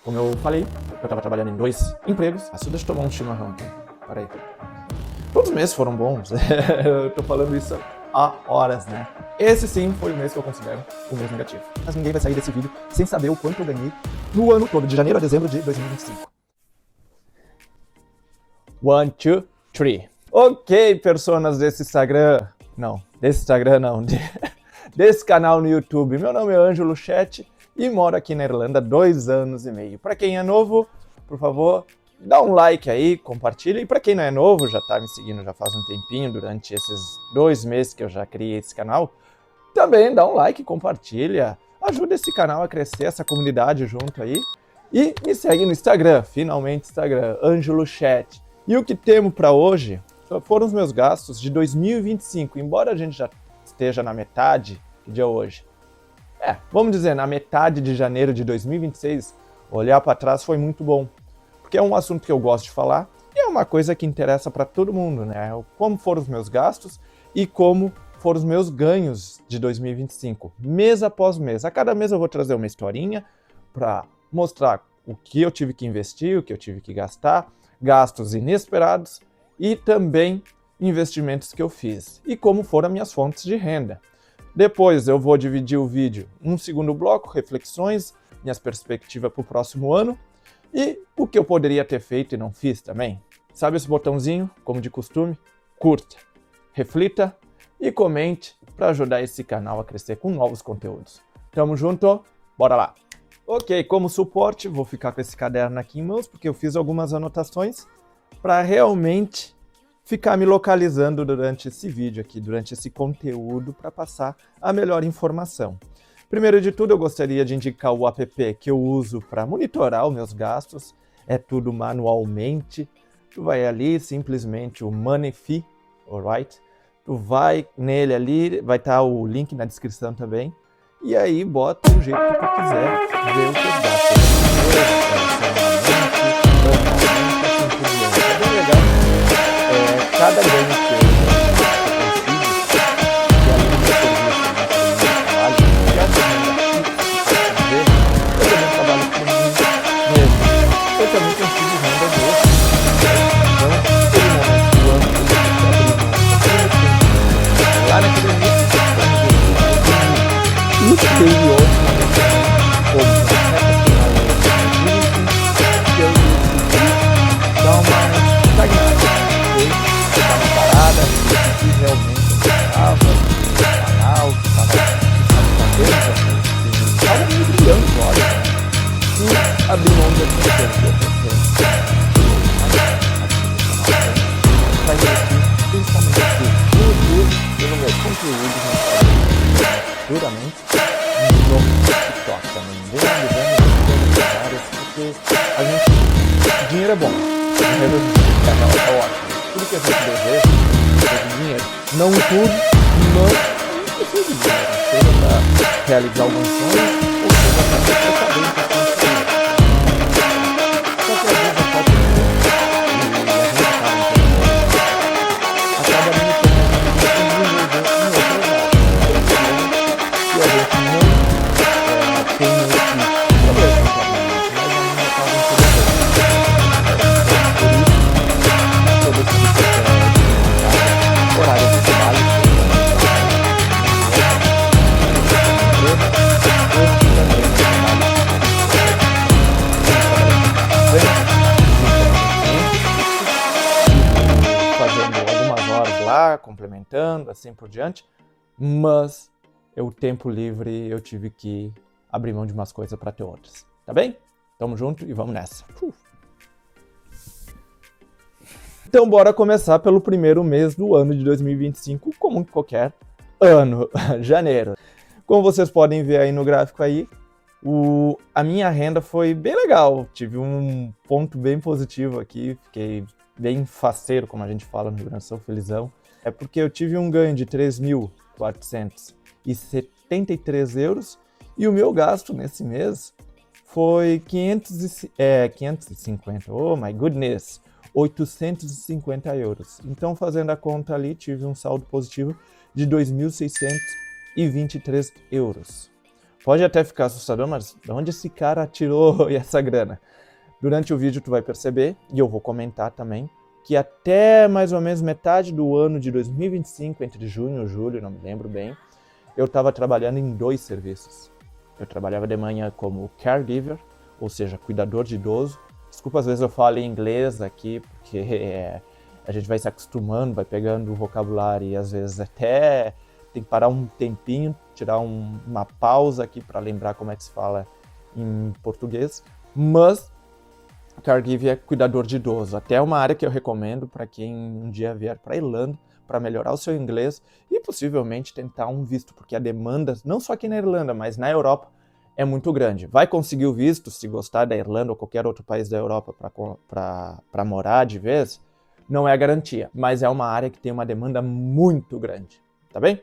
Como eu falei, eu tava trabalhando em 2 empregos. Ah, só deixa eu tomar um chimarrão aqui. Para aí. Todos os meses foram bons. Eu tô falando isso há horas, né? Esse sim foi o mês que eu considero o mês negativo. Mas ninguém vai sair desse vídeo sem saber o quanto eu ganhei no ano todo, de janeiro a dezembro de 2025. 1, 2, 3. Ok, personas desse Instagram. Não, desse Instagram não. Desse canal no YouTube. Meu nome é Ângelo Chet e moro aqui na Irlanda há 2 anos e meio. Para quem é novo, por favor, dá um like aí, compartilha. E para quem não é novo, já tá me seguindo já faz um tempinho, durante esses 2 meses que eu já criei esse canal, também dá um like, compartilha. Ajuda esse canal a crescer, essa comunidade junto aí. E me segue no Instagram, finalmente Instagram, Ângelo Chet. E o que temos para hoje foram os meus gastos de 2025, embora a gente já esteja na metade de hoje. Vamos dizer, na metade de janeiro de 2026, olhar para trás foi muito bom. Porque é um assunto que eu gosto de falar e é uma coisa que interessa para todo mundo, né? Como foram os meus gastos e como foram os meus ganhos de 2025, mês após mês. A cada mês eu vou trazer uma historinha para mostrar o que eu tive que investir, o que eu tive que gastar, gastos inesperados e também investimentos que eu fiz e como foram as minhas fontes de renda. Depois eu vou dividir o vídeo em um segundo bloco, reflexões, minhas perspectivas para o próximo ano e o que eu poderia ter feito e não fiz também. Sabe esse botãozinho, como de costume? Curta, reflita e comente para ajudar esse canal a crescer com novos conteúdos. Tamo junto? Bora lá! Ok, como suporte, vou ficar com esse caderno aqui em mãos, porque eu fiz algumas anotações para realmente ficar me localizando durante esse vídeo aqui, durante esse conteúdo, para passar a melhor informação. Primeiro de tudo, eu gostaria de indicar o app que eu uso para monitorar os meus gastos. É tudo manualmente. Tu vai ali, simplesmente o Moneyfee, alright? Tu vai nele ali, vai estar o link na descrição também. E aí bota o jeito que tu quiser ver os teus gastos. É bem legal. Cada ganho que eu consigo, e além do meu serviço, do meu trabalho, que essa renda fixa, eu também trabalho por mim mesmo. Eu também consigo renda extra. Então, naquele momento do ano, eu tenho que abrir mão lá na academia, e teve outro momento também, como na reta final do ano, que eu decidi dar uma estagnada. Eu estava parada, eu realmente estava no canal, estava me brilhando os olhos, né? E abri mão de conteúdo que eu postei. Vai investir principalmente aqui no YouTube e no meu conteúdo futuramente no TikTok também. Vendo várias, porque a gente, dinheiro é bom, dinheiro é ótimo. Tudo que a gente deseja é dinheiro. Não tudo, mas a gente precisa de dinheiro. Seja para realizar alguns sonhos, ou seja para saber o que está acontecendo. Só que às vezes a falta de dinheiro, e a gente acaba me tornando em outras áreas. E a gente não tem esse problema, mas ainda acaba interessante. Horário de trabalho, fazendo algumas horas lá, complementando, assim por diante, mas o tempo livre eu tive que abrir mão de umas coisas para ter outras, tá bem? Tamo junto e vamos nessa. Então, bora começar pelo primeiro mês do ano de 2025, como qualquer ano, janeiro. Como vocês podem ver aí no gráfico aí, a minha renda foi bem legal. Tive um ponto bem positivo aqui, fiquei bem faceiro, como a gente fala no Rio Grande do Sul, felizão. É porque eu tive um ganho de 3.473 euros e o meu gasto nesse mês foi 550, oh my goodness! 850 euros. Então, fazendo a conta ali, tive um saldo positivo de 2.623 euros. Pode até ficar assustador, mas de onde esse cara tirou essa grana? Durante o vídeo tu vai perceber, e eu vou comentar também, que até mais ou menos metade do ano de 2025, entre junho e julho, não me lembro bem, eu estava trabalhando em 2 serviços. Eu trabalhava de manhã como caregiver, ou seja, cuidador de idoso. Desculpa, às vezes eu falo em inglês aqui, porque a gente vai se acostumando, vai pegando o vocabulário e às vezes até tem que parar um tempinho, tirar uma pausa aqui para lembrar como é que se fala em português. Mas caregiver é cuidador de idoso. Até é uma área que eu recomendo para quem um dia vier para a Irlanda, para melhorar o seu inglês e possivelmente tentar um visto, porque a demanda, não só aqui na Irlanda, mas na Europa, é muito grande. Vai conseguir o visto se gostar da Irlanda ou qualquer outro país da Europa para morar de vez, não é a garantia, mas é uma área que tem uma demanda muito grande, tá bem?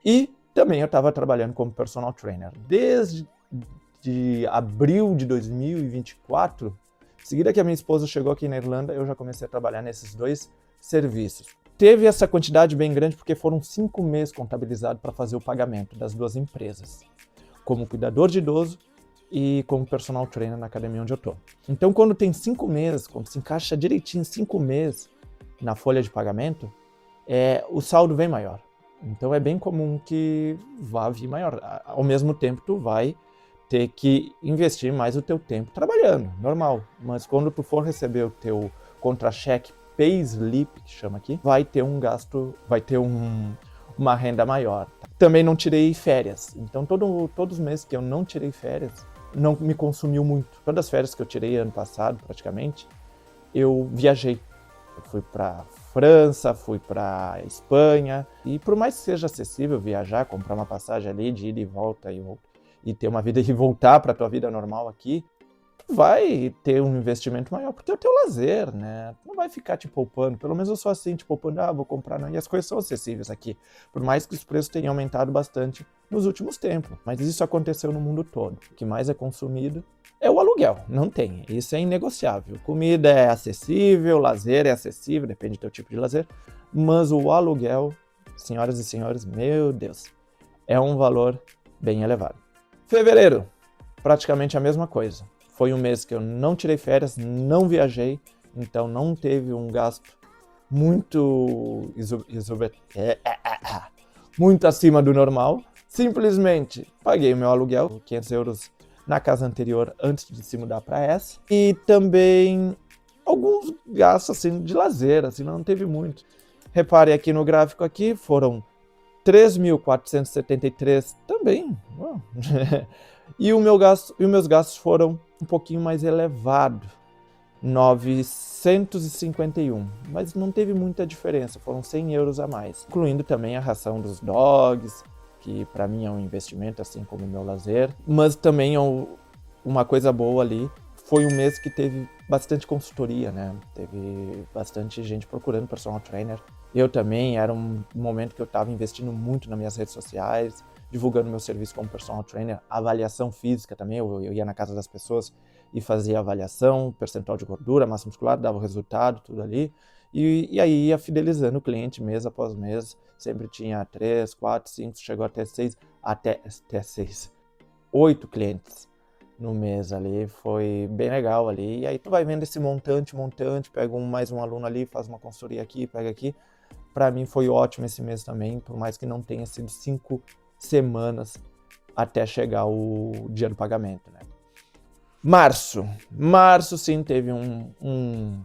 E também eu estava trabalhando como personal trainer. Desde abril de 2024, em seguida que a minha esposa chegou aqui na Irlanda, eu já comecei a trabalhar nesses 2 serviços. Teve essa quantidade bem grande porque foram 5 meses contabilizados para fazer o pagamento das 2 empresas, como cuidador de idoso e como personal trainer na academia onde eu estou. Então, quando tem 5 meses, quando se encaixa direitinho 5 meses na folha de pagamento, o saldo vem maior. Então, é bem comum que vá vir maior. Ao mesmo tempo, tu vai ter que investir mais o teu tempo trabalhando, normal. Mas quando tu for receber o teu contra-cheque, payslip, que chama aqui, vai ter um gasto, vai ter uma renda maior. Também não tirei férias, então todos os meses que eu não tirei férias, não me consumiu muito. Todas as férias que eu tirei ano passado, praticamente, eu viajei. Eu fui para França, fui para Espanha, e por mais que seja acessível viajar, comprar uma passagem ali de ida e volta e ter uma vida e voltar para a tua vida normal aqui, tu vai ter um investimento maior, porque é o teu lazer, né? Tu não vai ficar te poupando, pelo menos eu sou assim, te poupando, vou comprar, não. E as coisas são acessíveis aqui, por mais que os preços tenham aumentado bastante nos últimos tempos. Mas isso aconteceu no mundo todo. O que mais é consumido é o aluguel, não tem, isso é inegociável. Comida é acessível, lazer é acessível, depende do teu tipo de lazer, mas o aluguel, senhoras e senhores, meu Deus, é um valor bem elevado. Fevereiro, praticamente a mesma coisa. Foi um mês que eu não tirei férias, não viajei, então não teve um gasto muito muito acima do normal. Simplesmente paguei o meu aluguel, 500 euros na casa anterior antes de se mudar para essa. E também alguns gastos assim, de lazer, assim, não teve muito. Repare aqui no gráfico aqui, foram 3.473 também. E os meus gastos foram um pouquinho mais elevados, 951, mas não teve muita diferença, foram 100 euros a mais, incluindo também a ração dos dogs, que para mim é um investimento, assim como o meu lazer, mas também uma coisa boa ali, foi um mês que teve bastante consultoria, né? Teve bastante gente procurando personal trainer. Eu também, era um momento que eu estava investindo muito nas minhas redes sociais, divulgando meu serviço como personal trainer, avaliação física também, eu ia na casa das pessoas e fazia avaliação, percentual de gordura, massa muscular, dava o resultado, tudo ali, e aí ia fidelizando o cliente mês após mês, sempre tinha 3, 4, 5, chegou até 6, até 8 clientes no mês ali, foi bem legal ali, e aí tu vai vendo esse montante, pega mais um aluno ali, faz uma consultoria aqui, pega aqui. Para mim foi ótimo esse mês também, por mais que não tenha sido 5 semanas até chegar o dia do pagamento, né? Março sim teve um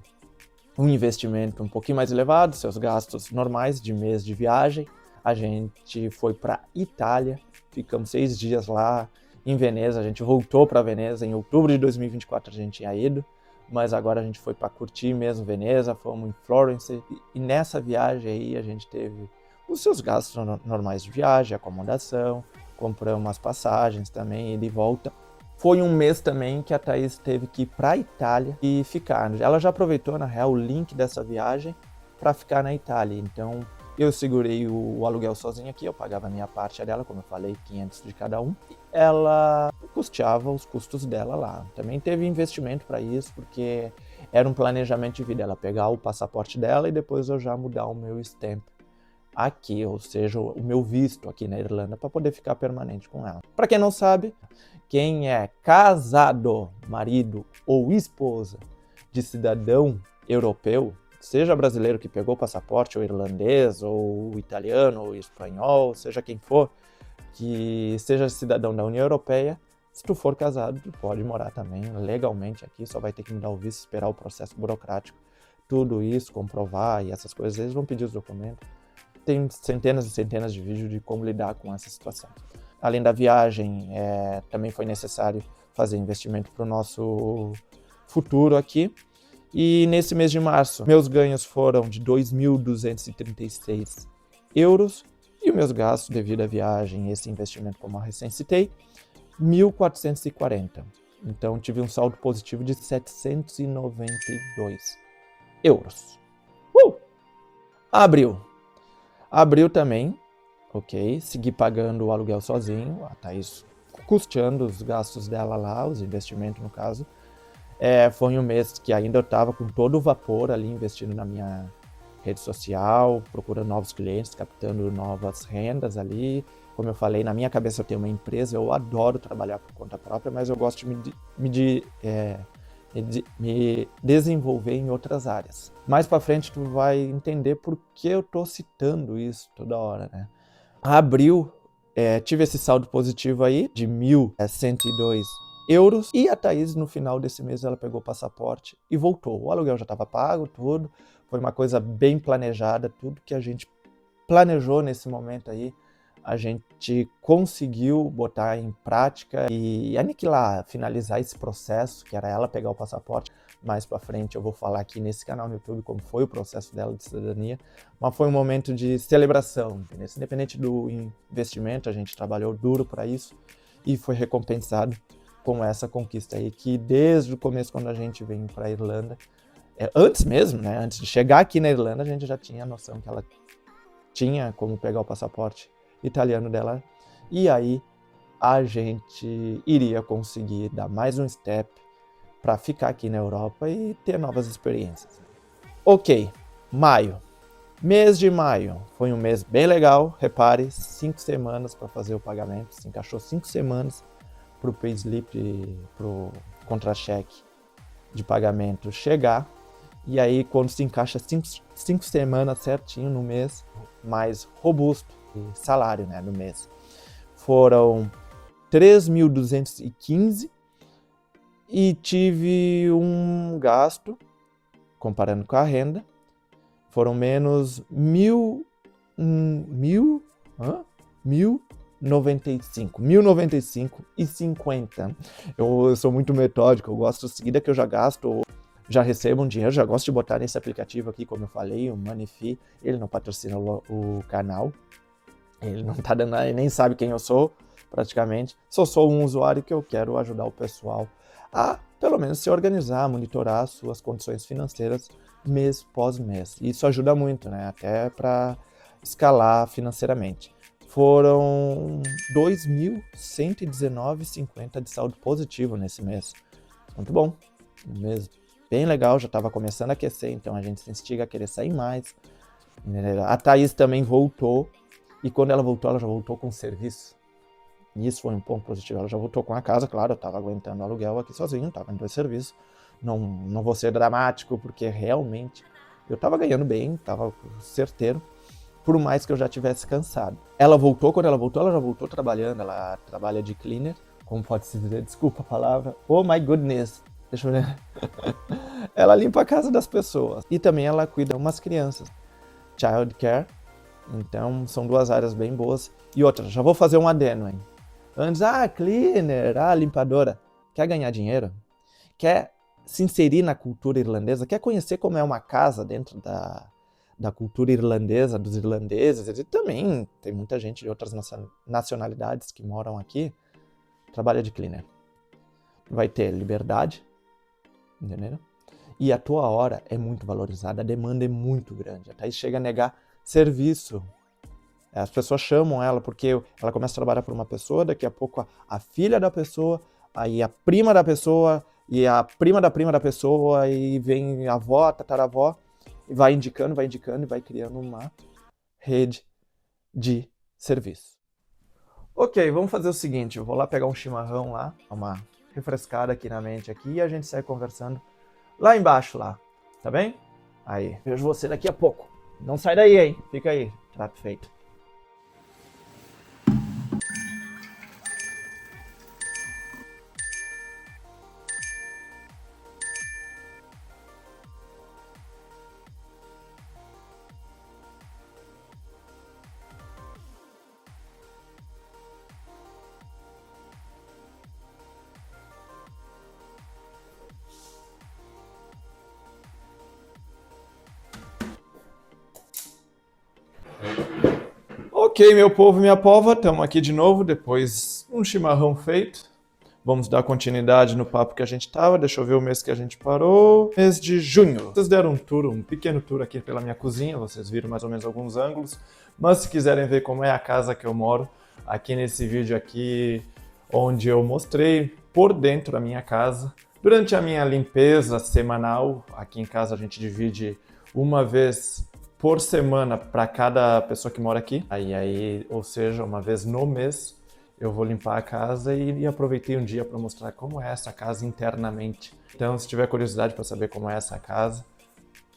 investimento um pouquinho mais elevado, seus gastos normais de mês de viagem. A gente foi para Itália, ficamos 6 dias lá em Veneza, a gente voltou para Veneza, em outubro de 2024 a gente tinha ido, mas agora a gente foi para curtir mesmo Veneza, fomos em Florence, e nessa viagem aí a gente teve os seus gastos normais de viagem, acomodação, compramos umas passagens também, ida e volta. Foi um mês também que a Thaís teve que ir para a Itália e ficar. Ela já aproveitou, na real, o link dessa viagem para ficar na Itália. Então, eu segurei o aluguel sozinho aqui, eu pagava a minha parte dela, como eu falei, 500 de cada um. Ela custeava os custos dela lá. Também teve investimento para isso, porque era um planejamento de vida, ela pegar o passaporte dela e depois eu já mudar o meu stamp aqui, ou seja, o meu visto aqui na Irlanda para poder ficar permanente com ela. Para quem não sabe, quem é casado, marido ou esposa de cidadão europeu, seja brasileiro que pegou o passaporte, ou irlandês, ou italiano, ou espanhol, seja quem for, que seja cidadão da União Europeia, se tu for casado, tu pode morar também legalmente aqui, só vai ter que mudar o visto, esperar o processo burocrático, tudo isso, comprovar e essas coisas, eles vão pedir os documentos. Tem centenas e centenas de vídeos de como lidar com essa situação. Além da viagem, também foi necessário fazer investimento para o nosso futuro aqui. E nesse mês de março, meus ganhos foram de 2.236 euros e os meus gastos devido à viagem e esse investimento, como eu recém citei, 1.440. Então tive um saldo positivo de 792 euros. Abril também, ok, segui pagando o aluguel sozinho, a Thaís custeando os gastos dela lá, os investimentos no caso. Foi um mês que ainda eu estava com todo o vapor ali, investindo na minha rede social, procurando novos clientes, captando novas rendas ali. Como eu falei, na minha cabeça eu tenho uma empresa, eu adoro trabalhar por conta própria, mas eu gosto de me desenvolver em outras áreas. Mais para frente tu vai entender por que eu tô citando isso toda hora, né? Abril, tive esse saldo positivo aí de 1.102 euros e a Thaís no final desse mês ela pegou o passaporte e voltou. O aluguel já estava pago, tudo. Foi uma coisa bem planejada, tudo que a gente planejou nesse momento aí, a gente conseguiu botar em prática e aniquilar, finalizar esse processo, que era ela pegar o passaporte. Mais para frente eu vou falar aqui nesse canal no YouTube como foi o processo dela de cidadania, mas foi um momento de celebração, entendeu? Independente do investimento, a gente trabalhou duro para isso e foi recompensado com essa conquista aí, que desde o começo, quando a gente veio para a Irlanda, antes mesmo, né, antes de chegar aqui na Irlanda, a gente já tinha a noção que ela tinha como pegar o passaporte italiano dela, e aí a gente iria conseguir dar mais um step para ficar aqui na Europa e ter novas experiências. Ok, maio. Mês de maio foi um mês bem legal, repare, 5 semanas para fazer o pagamento, se encaixou 5 semanas para o payslip, para o contra-cheque de pagamento chegar, e aí quando se encaixa 5 semanas certinho no mês, mais robusto, salário, né, no mês. Foram 3.215 e tive um gasto, comparando com a renda, foram menos 1.095,50. Eu sou muito metódico, eu gosto, em seguida que eu já gasto, já recebo um dinheiro, já gosto de botar nesse aplicativo aqui, como eu falei, o Moneyfi. Ele não patrocina o canal, ele não tá dando, ele nem sabe quem eu sou, praticamente. Só sou um usuário que eu quero ajudar o pessoal a, pelo menos, se organizar, monitorar suas condições financeiras mês pós mês. Isso ajuda muito, né? Até para escalar financeiramente. Foram 2.119,50 de saldo positivo nesse mês. Muito bom. Um mês bem legal, já estava começando a aquecer, então a gente se instiga a querer sair mais. A Thaís também voltou, e quando ela já voltou com serviço. E isso foi um ponto positivo. Ela já voltou com a casa, claro, eu estava aguentando o aluguel aqui sozinho, estava em 2 serviços. Não vou ser dramático, porque realmente eu estava ganhando bem, estava certeiro, por mais que eu já tivesse cansado. Ela voltou, quando ela já voltou trabalhando, ela trabalha de cleaner, como pode se dizer, desculpa a palavra, oh my goodness, deixa eu ver. Ela limpa a casa das pessoas e também ela cuida de umas crianças, child care, então são 2 áreas bem boas. E outra, já vou fazer um adendo, hein? Antes, cleaner, limpadora, quer ganhar dinheiro? Quer se inserir na cultura irlandesa? Quer conhecer como é uma casa dentro da cultura irlandesa, dos irlandeses? E também tem muita gente de outras nacionalidades que moram aqui, trabalha de cleaner. Vai ter liberdade, entendeu? E a tua hora é muito valorizada, a demanda é muito grande. Até aí chega a negar serviço. As pessoas chamam ela porque ela começa a trabalhar por uma pessoa, daqui a pouco a filha da pessoa, aí a prima da pessoa, e a prima da pessoa, e vem a avó, a tataravó, e vai indicando, e vai criando uma rede de serviço. Ok, vamos fazer o seguinte, eu vou lá pegar um chimarrão lá, uma refrescada aqui na mente aqui, e a gente sai conversando lá embaixo lá, tá bem? Aí, vejo você daqui a pouco. Não sai daí, hein? Fica aí, trato feito. Ok, meu povo e minha pova, estamos aqui de novo, depois um chimarrão feito. Vamos dar continuidade no papo que a gente estava. Deixa eu ver o mês que a gente parou. Mês de junho. Vocês deram um tour, um pequeno tour aqui pela minha cozinha. Vocês viram mais ou menos alguns ângulos. Mas se quiserem ver como é a casa que eu moro, aqui nesse vídeo aqui, onde eu mostrei por dentro da minha casa. Durante a minha limpeza semanal, aqui em casa a gente divide uma vez por semana para cada pessoa que mora aqui. Ou seja, uma vez no mês. Eu vou limpar a casa e aproveitei um dia para mostrar como é essa casa internamente. Então, se tiver curiosidade para saber como é essa casa,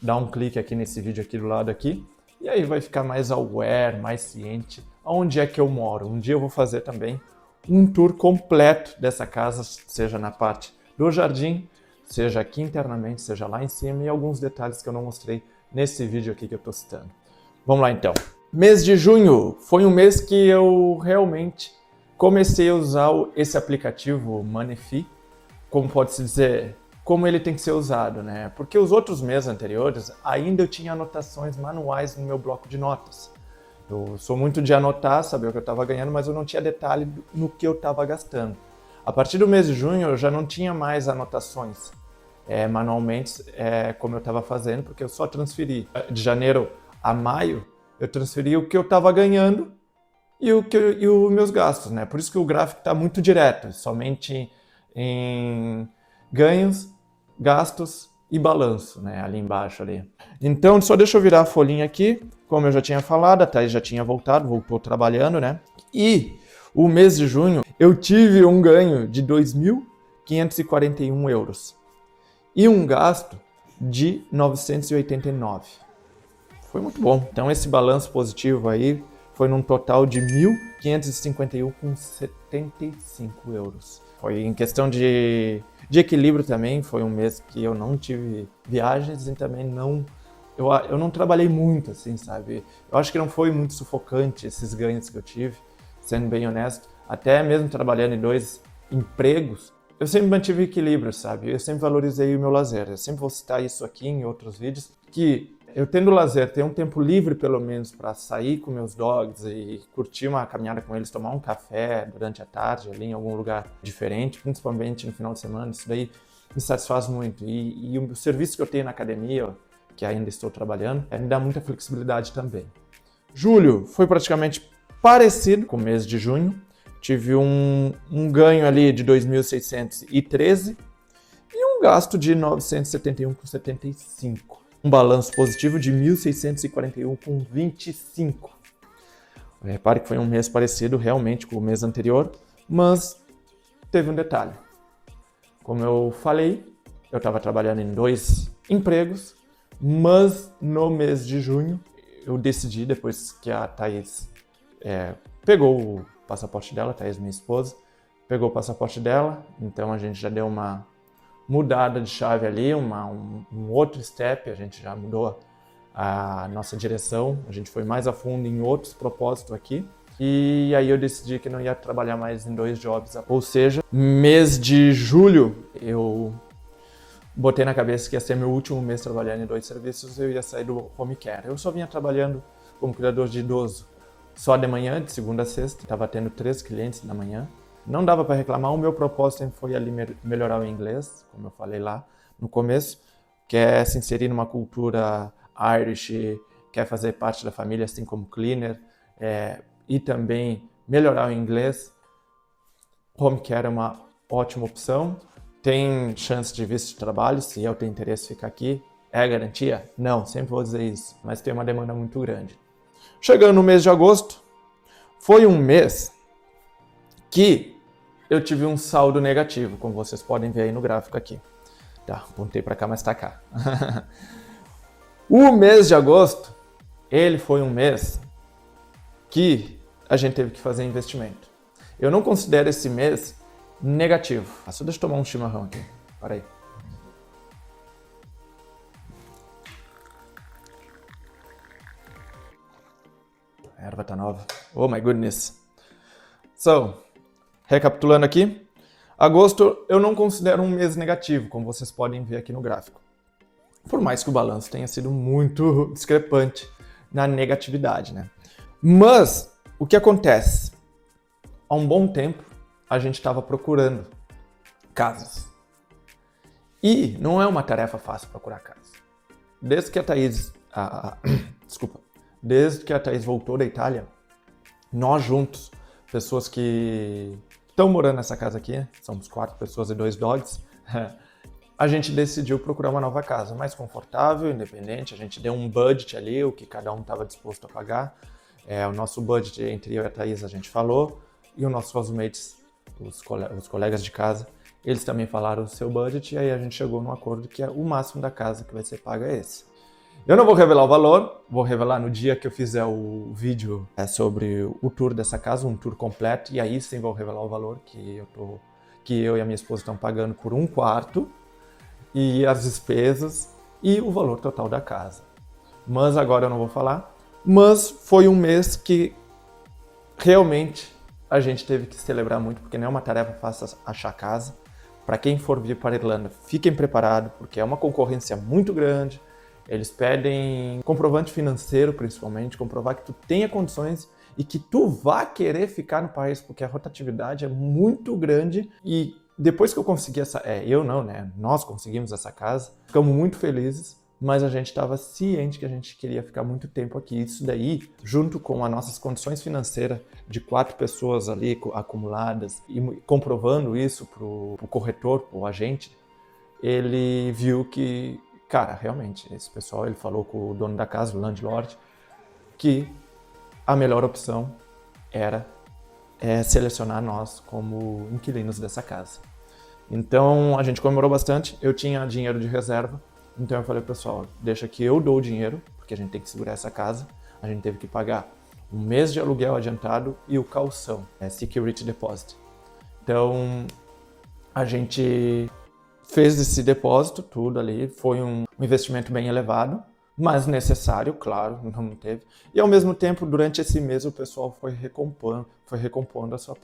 dá um clique aqui nesse vídeo aqui do lado aqui, e aí vai ficar mais aware, mais ciente aonde é que eu moro. Um dia eu vou fazer também um tour completo dessa casa, seja na parte do jardim, seja aqui internamente, seja lá em cima, e alguns detalhes que eu não mostrei nesse vídeo aqui que eu estou citando. Vamos lá então. Mês de junho foi um mês que eu realmente comecei a usar esse aplicativo Moneyfi, como pode-se dizer, como ele tem que ser usado, né? Porque os outros meses anteriores ainda eu tinha anotações manuais no meu bloco de notas. Eu sou muito de anotar, saber o que eu estava ganhando, mas eu não tinha detalhe no que eu estava gastando. A partir do mês de junho eu já não tinha mais anotações manualmente, como eu estava fazendo, porque eu só transferi. De janeiro a maio, eu transferi o que eu estava ganhando e os meus gastos, né? Por isso que o gráfico está muito direto, somente em ganhos, gastos e balanço, né? Ali embaixo ali. Então, só deixa eu virar a folhinha aqui. Como eu já tinha falado, a Thaís já tinha voltou trabalhando, né? E o mês de junho eu tive um ganho de 2.541 euros e um gasto de 989. Foi muito bom. Então, esse balanço positivo aí foi num total de 1.551,75 euros. Foi em questão de equilíbrio também, foi um mês que eu não tive viagens e também eu não trabalhei muito, assim, sabe? Eu acho que não foi muito sufocante esses ganhos que eu tive, sendo bem honesto. Até mesmo trabalhando em 2 empregos, eu sempre mantive equilíbrio, sabe? Eu sempre valorizei o meu lazer. Eu sempre vou citar isso aqui em outros vídeos, que eu tendo lazer, ter um tempo livre pelo menos para sair com meus dogs e curtir uma caminhada com eles, tomar um café durante a tarde ali em algum lugar diferente, principalmente no final de semana, isso daí me satisfaz muito. E o serviço que eu tenho na academia, que ainda estou trabalhando, me dá muita flexibilidade também. Julho foi praticamente parecido com o mês de junho. Tive um ganho ali de 2.613 e um gasto de 971,75. Um balanço positivo de 1.641,25. Repare que foi um mês parecido realmente com o mês anterior, mas teve um detalhe. Como eu falei, eu estava trabalhando em 2 empregos, mas no mês de junho eu decidi, depois que a Thaís pegou o passaporte dela, a Thaís, minha esposa, pegou o passaporte dela, então a gente já deu uma mudada de chave ali, um outro step, a gente já mudou a nossa direção, a gente foi mais a fundo em outros propósitos aqui. E aí eu decidi que não ia trabalhar mais em 2 jobs. Ou seja, mês de julho eu botei na cabeça que ia ser meu último mês trabalhando em 2 serviços, eu ia sair do home care. Eu só vinha trabalhando como cuidador de idoso só de manhã, de segunda a sexta, estava tendo 3 clientes na manhã. Não dava para reclamar, o meu propósito sempre foi ali melhorar o inglês, como eu falei lá no começo, quer se inserir numa cultura Irish, quer fazer parte da família assim como cleaner, e também melhorar o inglês. Home care é uma ótima opção, tem chance de visto de trabalho, se eu tenho interesse em ficar aqui. É garantia? Não, sempre vou dizer isso, mas tem uma demanda muito grande. Chegando no mês de agosto, foi um mês que eu tive um saldo negativo, como vocês podem ver aí no gráfico aqui. Tá, apontei para cá, mas tá cá. O mês de agosto, ele foi um mês que a gente teve que fazer investimento. Eu não considero esse mês negativo. Só deixa eu tomar um chimarrão aqui. Para aí. A erva tá nova. Oh my goodness. So, recapitulando aqui. Agosto eu não considero um mês negativo, como vocês podem ver aqui no gráfico. Por mais que o balanço tenha sido muito discrepante na negatividade, né? Mas, o que acontece? Há um bom tempo, a gente estava procurando casas. E não é uma tarefa fácil procurar casa. Desde que a Thaís... Desde que a Thaís voltou da Itália, nós juntos, pessoas que estão morando nessa casa aqui, somos 4 pessoas e 2 dogs, a gente decidiu procurar uma nova casa, mais confortável, independente. A gente deu um budget ali, o que cada um estava disposto a pagar. O nosso budget entre eu e a Thaís a gente falou, e os nossos housemates, os colegas de casa, eles também falaram o seu budget, e aí a gente chegou num acordo que o máximo da casa que vai ser paga é esse. Eu não vou revelar o valor, vou revelar no dia que eu fizer o vídeo sobre o tour dessa casa, um tour completo, e aí sim vou revelar o valor que eu e a minha esposa estão pagando por um quarto, e as despesas, e o valor total da casa. Mas agora eu não vou falar. Mas foi um mês que realmente a gente teve que celebrar muito, porque não é uma tarefa fácil achar casa. Para quem for vir para a Irlanda, fiquem preparados, porque é uma concorrência muito grande. Eles pedem comprovante financeiro, principalmente, comprovar que tu tenha condições e que tu vá querer ficar no país, porque a rotatividade é muito grande. E depois que eu consegui nós conseguimos essa casa, ficamos muito felizes, mas a gente estava ciente que a gente queria ficar muito tempo aqui. Isso daí, junto com as nossas condições financeiras de 4 pessoas ali acumuladas, e comprovando isso pro corretor, pro agente, ele viu que, cara, realmente, esse pessoal, ele falou com o dono da casa, o landlord, que a melhor opção era selecionar nós como inquilinos dessa casa. Então, a gente comemorou bastante. Eu tinha dinheiro de reserva, então eu falei, pessoal, deixa que eu dou o dinheiro, porque a gente tem que segurar essa casa. A gente teve que pagar um mês de aluguel adiantado e o calção, security deposit. Então, a gente fez esse depósito, tudo ali. Foi um investimento bem elevado, mas necessário, claro, não teve. E ao mesmo tempo, durante esse mês, o pessoal foi recompondo a sua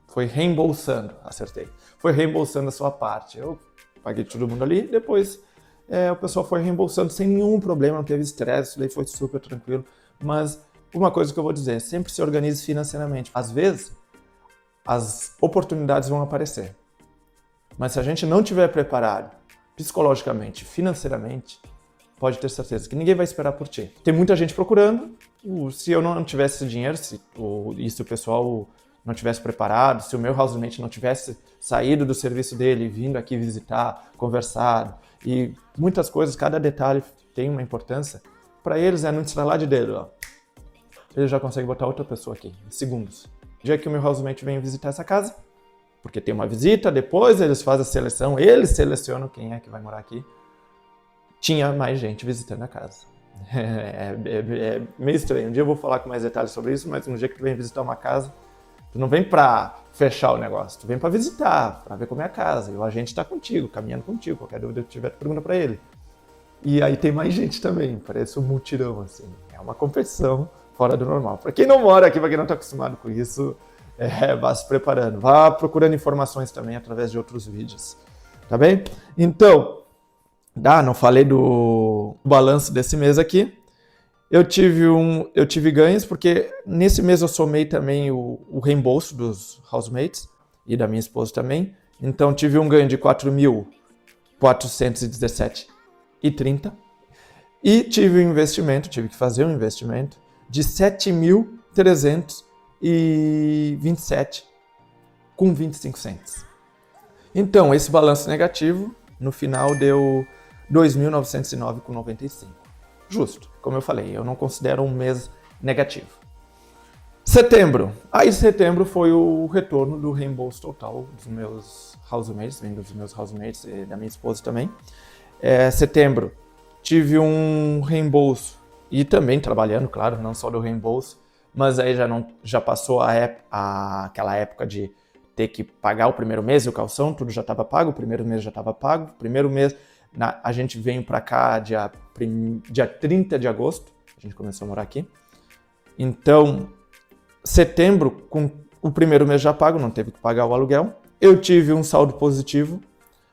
foi reembolsando a sua parte. Eu paguei todo mundo ali, depois o pessoal foi reembolsando sem nenhum problema, não teve estresse, daí foi super tranquilo. Mas uma coisa que eu vou dizer, sempre se organize financeiramente. Às vezes, as oportunidades vão aparecer, mas se a gente não estiver preparado psicologicamente, financeiramente, pode ter certeza que ninguém vai esperar por ti. Tem muita gente procurando. Se eu não tivesse dinheiro, se o pessoal não tivesse preparado, se o meu housemate não tivesse saído do serviço dele, vindo aqui visitar, conversado, e muitas coisas, cada detalhe tem uma importância, para eles no estralar de dedo, ó, eles já conseguem botar outra pessoa aqui, em segundos. O dia que o meu housemate vem visitar essa casa, porque tem uma visita, depois eles fazem a seleção, eles selecionam quem é que vai morar aqui, tinha mais gente visitando a casa. É meio estranho. Um dia eu vou falar com mais detalhes sobre isso, mas no dia que tu vem visitar uma casa, tu não vem para fechar o negócio, tu vem para visitar, para ver como é a casa. E o agente está contigo, caminhando contigo. Qualquer dúvida que tiver, tu pergunta para ele. E aí tem mais gente também, parece um mutirão, assim. É uma competição fora do normal. Para quem não mora aqui, para quem não está acostumado com isso, vá se preparando. Vá procurando informações também através de outros vídeos. Tá bem? Então, não falei do balanço desse mês aqui. Eu tive ganhos, porque nesse mês eu somei também o reembolso dos housemates e da minha esposa também. Então tive um ganho de 4.417,30 e tive que fazer um investimento de 7.327,25 cents. Então esse balanço negativo no final deu 2.909,95. Justo. como eu falei, eu não considero um mês negativo. Setembro. Aí setembro foi o retorno do reembolso total dos meus housemates, vem dos meus housemates e da minha esposa também. Setembro tive um reembolso e também trabalhando, claro, não só do reembolso, mas aí já passou aquela época de ter que pagar o primeiro mês e o calção, tudo já estava pago, o primeiro mês já estava pago, primeiro mês a gente veio para cá dia 30 de agosto, a gente começou a morar aqui, então setembro, com o primeiro mês já pago, não teve que pagar o aluguel. Eu tive um saldo positivo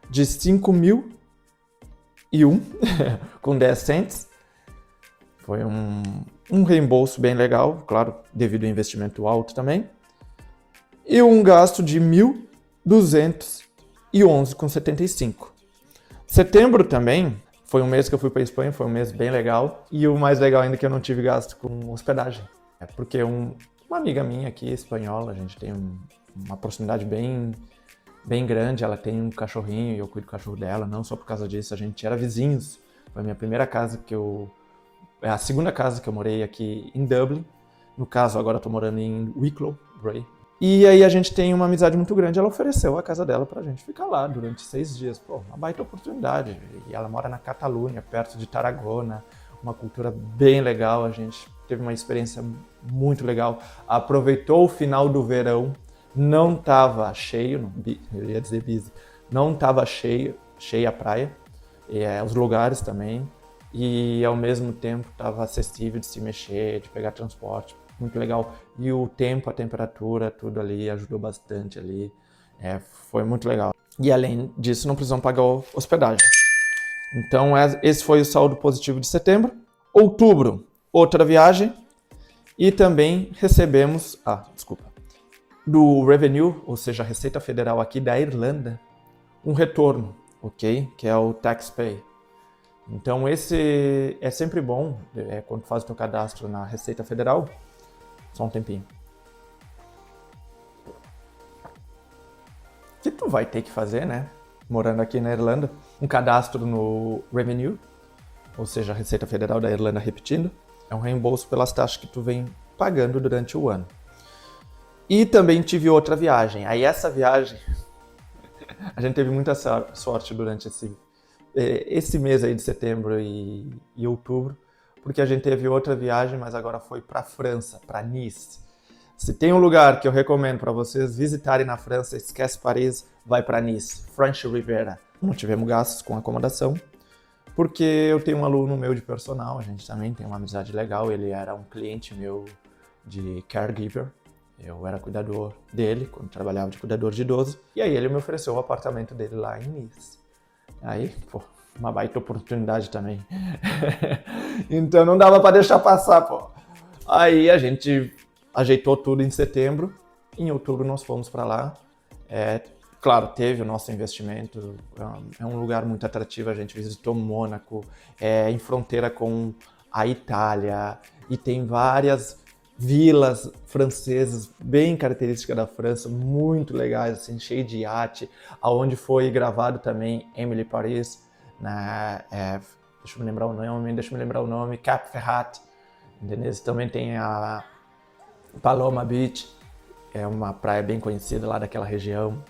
de 5.001 com 10 cents. Foi um reembolso bem legal, claro, devido ao investimento alto também. E um gasto de 1.211,75. Setembro também foi um mês que eu fui para a Espanha, foi um mês bem legal. E o mais legal ainda é que eu não tive gasto com hospedagem. Porque uma amiga minha aqui, espanhola, a gente tem uma proximidade bem grande, ela tem um cachorrinho e eu cuido do cachorro dela, não só por causa disso, a gente era vizinhos. Foi a minha primeira casa é a segunda casa que eu morei aqui em Dublin. No caso, agora eu tô morando em Wicklow, Bray. E aí a gente tem uma amizade muito grande, ela ofereceu a casa dela pra gente ficar lá durante 6 dias. Pô, uma baita oportunidade. E ela mora na Catalunha, perto de Tarragona, uma cultura bem legal, a gente teve uma experiência muito legal, aproveitou o final do verão, não estava cheio, eu ia dizer busy, não estava cheia a praia, os lugares também, e ao mesmo tempo estava acessível de se mexer, de pegar transporte, muito legal. E o tempo, a temperatura, tudo ali ajudou bastante ali, foi muito legal. E além disso, não precisamos pagar hospedagem. Então esse foi o saldo positivo de setembro. Outubro, outra viagem. E também recebemos, do Revenue, ou seja, a Receita Federal aqui da Irlanda, um retorno, ok? Que é o Tax Pay. Então esse é sempre bom, quando faz o teu cadastro na Receita Federal. Só um tempinho. Que tu vai ter que fazer, né? Morando aqui na Irlanda, um cadastro no Revenue, ou seja, a Receita Federal da Irlanda, repetindo. É um reembolso pelas taxas que tu vem pagando durante o ano. E também tive outra viagem. Aí essa viagem, a gente teve muita sorte durante esse mês aí de setembro e outubro, porque a gente teve outra viagem, mas agora foi para a França, para Nice. Se tem um lugar que eu recomendo para vocês visitarem na França, esquece Paris, vai para Nice, French Riviera. Não tivemos gastos com acomodação, porque eu tenho um aluno meu de personal, a gente também tem uma amizade legal, ele era um cliente meu de caregiver, eu era cuidador dele, quando trabalhava de cuidador de idoso, e aí ele me ofereceu o apartamento dele lá em Nice. Aí, pô, uma baita oportunidade também. Então não dava para deixar passar, pô. Aí a gente ajeitou tudo em setembro, em outubro nós fomos para lá. Claro, teve o nosso investimento, é um lugar muito atrativo, a gente visitou Mônaco, em fronteira com a Itália, e tem várias vilas francesas bem características da França, muito legais, assim, cheio de iate, aonde foi gravado também Emily Paris, deixa eu me lembrar o nome, Cap Ferrat, entendeu? Também tem a Paloma Beach, é uma praia bem conhecida lá daquela região.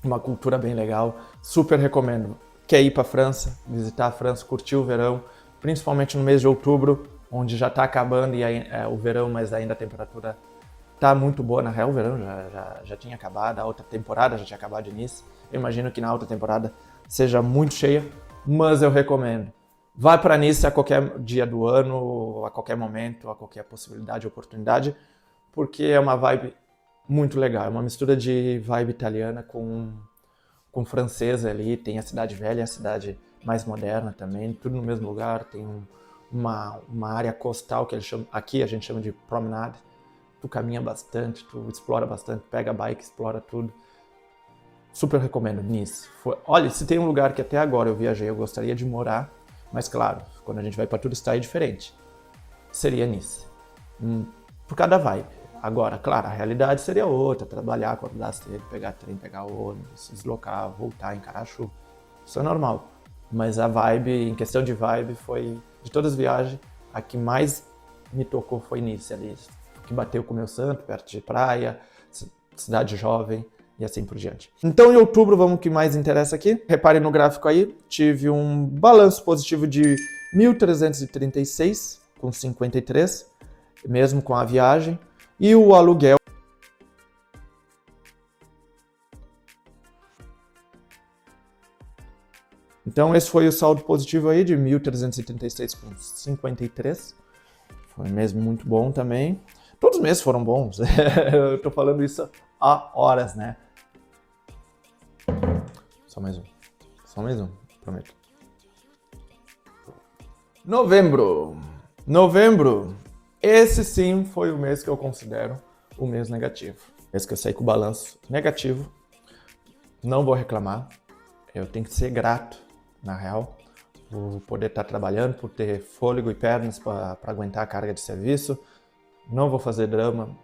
Uma cultura bem legal, super recomendo. Quer ir para a França, visitar a França, curtir o verão, principalmente no mês de outubro, onde já está acabando o verão, mas ainda a temperatura está muito boa. Na real, o verão já tinha acabado, a outra temporada já tinha acabado de início. Eu imagino que na outra temporada seja muito cheia, mas eu recomendo. Vai para Nice a qualquer dia do ano, a qualquer momento, a qualquer possibilidade, oportunidade, porque é uma vibe muito legal, é uma mistura de vibe italiana com francesa ali, tem a cidade velha, a cidade mais moderna também, tudo no mesmo lugar, tem uma área costal que aqui a gente chama de promenade, tu caminha bastante, tu explora bastante, pega a bike, explora tudo. Super recomendo, Nice. Olha, se tem um lugar que até agora eu viajei, eu gostaria de morar, mas claro, quando a gente vai para turistar é diferente, seria Nice, por cada vibe. Agora, claro, a realidade seria outra, trabalhar, acordar cedo, pegar trem, pegar ônibus, se deslocar, voltar, encarar a chuva. Isso é normal. Mas a vibe, em questão de vibe, foi, de todas as viagens, a que mais me tocou foi nisso ali, que bateu com o meu santo, perto de praia, cidade jovem e assim por diante. Então, em outubro, vamos ao que mais interessa aqui. Reparem no gráfico aí, tive um balanço positivo de 1.336,53, mesmo com a viagem, e o aluguel. Então, esse foi o saldo positivo aí de 1.336,53. Foi um mês muito bom também. Todos os meses foram bons. Eu tô falando isso há horas, né? Só mais um, prometo. Novembro. Esse sim foi o mês que eu considero o mês negativo. Mês que eu saí com o balanço negativo. Não vou reclamar. Eu tenho que ser grato, na real, por poder estar trabalhando, por ter fôlego e pernas para aguentar a carga de serviço. Não vou fazer drama.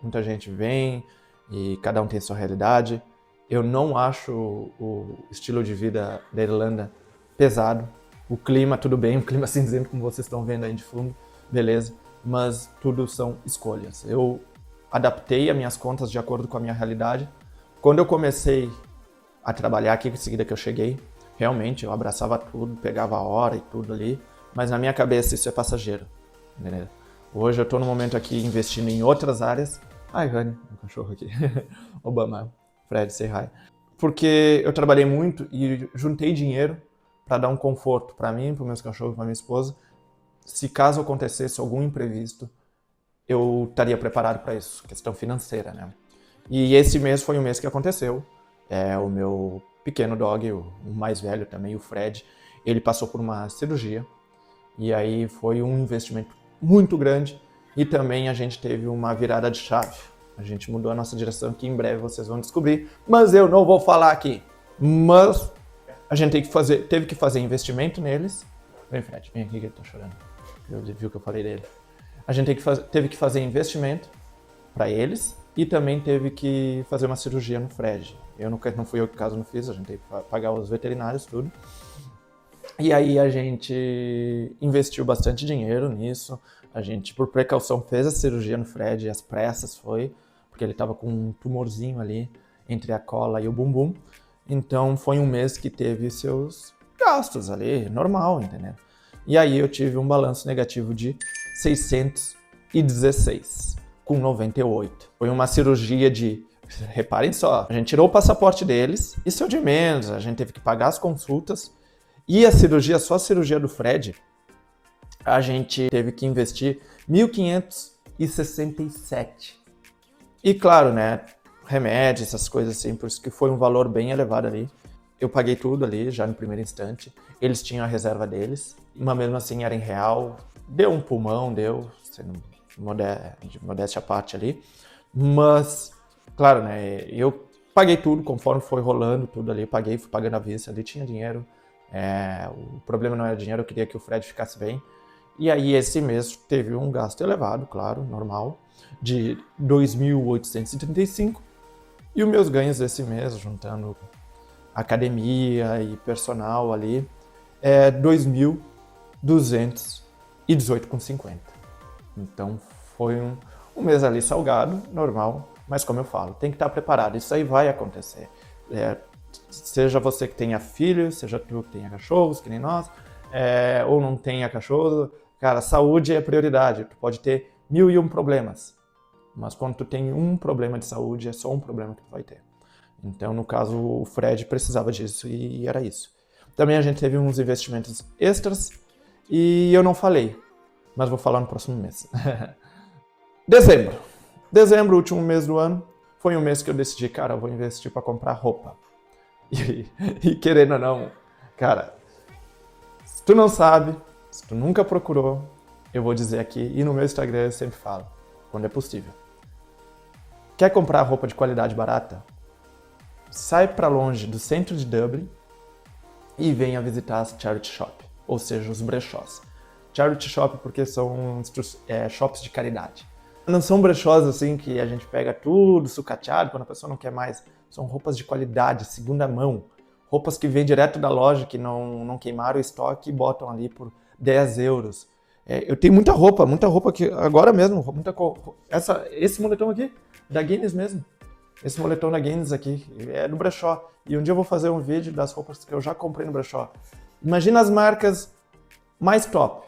Muita gente vem e cada um tem sua realidade. Eu não acho o estilo de vida da Irlanda pesado. O clima, tudo bem, o clima cinzento, como vocês estão vendo aí de fundo, beleza. Mas tudo são escolhas. Eu adaptei as minhas contas de acordo com a minha realidade. Quando eu comecei a trabalhar aqui, em seguida que eu cheguei, realmente eu abraçava tudo, pegava a hora e tudo ali. Mas na minha cabeça isso é passageiro, entendeu? Hoje eu estou no momento aqui investindo em outras áreas. Ai, Rani, meu cachorro aqui. Obama. Fred, say hi. Porque eu trabalhei muito e juntei dinheiro para dar um conforto para mim, para meus cachorros, para minha esposa. Se caso acontecesse algum imprevisto, eu estaria preparado para isso, questão financeira, né? E esse mês foi o mês que aconteceu. O meu pequeno dog, o mais velho também, o Fred, ele passou por uma cirurgia. E aí foi um investimento muito grande e também a gente teve uma virada de chave. A gente mudou a nossa direção, que em breve vocês vão descobrir, mas eu não vou falar aqui. Mas a gente teve que fazer investimento neles. Vem, Fred, vem aqui que ele tá chorando. Eu viu que eu falei dele. A gente teve que fazer investimento para eles e também teve que fazer uma cirurgia no Fred. Não fui eu que caso não fiz, a gente teve que pagar os veterinários, tudo. E aí a gente investiu bastante dinheiro nisso. A gente, por precaução, fez a cirurgia no Fred, às pressas foi, porque ele estava com um tumorzinho ali entre a cola e o bumbum. Então foi um mês que teve seus gastos ali, normal, entendeu? E aí eu tive um balanço negativo de 616,98. Foi uma cirurgia de... Reparem só, a gente tirou o passaporte deles, isso é o de menos, a gente teve que pagar as consultas. E a cirurgia, só a cirurgia do Fred, a gente teve que investir 1.567. E claro, né, remédios, essas coisas assim, por isso que foi um valor bem elevado ali. Eu paguei tudo ali, já no primeiro instante. Eles tinham a reserva deles, mas mesmo assim era em real. Deu um pulmão, sendo de modéstia à parte ali. Mas, claro, né, eu paguei tudo conforme foi rolando tudo ali. Fui pagando à vista, ali tinha dinheiro. O problema não era dinheiro, eu queria que o Fred ficasse bem. E aí esse mês teve um gasto elevado, claro, normal, de 2.835. E os meus ganhos desse mês, juntando academia e personal ali, 2.218,50. Então foi um mês ali salgado, normal, mas como eu falo, tem que estar preparado, isso aí vai acontecer. Seja você que tenha filhos, seja tu que tenha cachorros, que nem nós, ou não tenha cachorro, cara, saúde é prioridade. Tu pode ter 1.001 problemas, mas quando tu tem um problema de saúde, é só um problema que tu vai ter. Então, no caso, o Fred precisava disso e era isso. Também a gente teve uns investimentos extras e eu não falei, mas vou falar no próximo mês. Dezembro, último mês do ano, foi um mês que eu decidi, cara, eu vou investir para comprar roupa. E querendo ou não, cara, se tu não sabe, se tu nunca procurou, eu vou dizer aqui, e no meu Instagram eu sempre falo, quando é possível. Quer comprar roupa de qualidade barata? Sai para longe do centro de Dublin e venha visitar as charity shop, ou seja, os brechós. Charity shop porque são shops de caridade. Não são brechós assim que a gente pega tudo sucateado quando a pessoa não quer mais. São roupas de qualidade, segunda mão. Roupas que vêm direto da loja, que não queimaram o estoque e botam ali por 10 euros. Eu tenho muita roupa que agora mesmo, esse moletom aqui, da Guinness mesmo. Esse moletom da Guinness aqui, é do brechó. E um dia eu vou fazer um vídeo das roupas que eu já comprei no brechó. Imagina as marcas mais top.